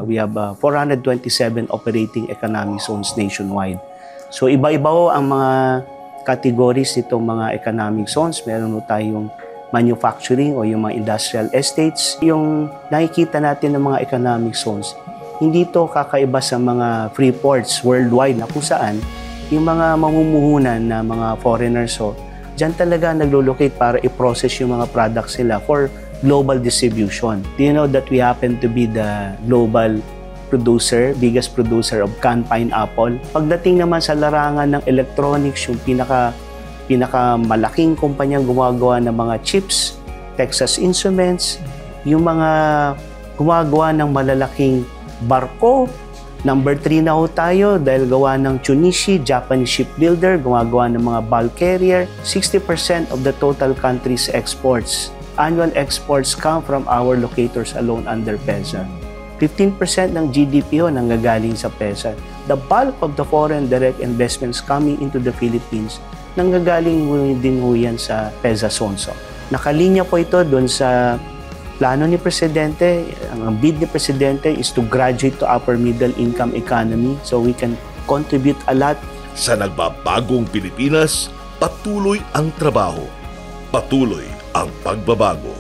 We have 427 operating economic zones nationwide. So iba-iba ho ang mga categories nitong mga economic zones. Meron ho tayong manufacturing o yung mga industrial estates. Yung nakikita natin ng mga economic zones, hindi to kakaiba sa mga free ports worldwide na kung saan yung mga mamumuhunan na mga foreigners, so dyan talaga naglo-locate para i-process yung mga products nila for global distribution. Do you know that we happen to be the global producer, biggest producer of canned pineapple? Pagdating naman sa larangan ng electronics, yung pinakamalaking kumpanyang gumagawa ng mga chips, Texas Instruments, yung mga gumagawa ng malalaking barko. Number 3 na ho tayo dahil gawa ng Chunichi, Japanese shipbuilder, gumagawa ng mga bulk carrier. 60% of the total country's exports, annual exports come from our locators alone under PEZA. 15% ng GDP ho nanggagaling sa PEZA. The bulk of the foreign direct investments coming into the Philippines nanggagaling din ho yan sa PEZA zones. Nakalinya po ito doon sa plano ni Presidente. Ang bid ni Presidente is to graduate to upper middle income economy so we can contribute a lot. Sa nagbabagong Pilipinas, patuloy ang trabaho, patuloy ang pagbabago.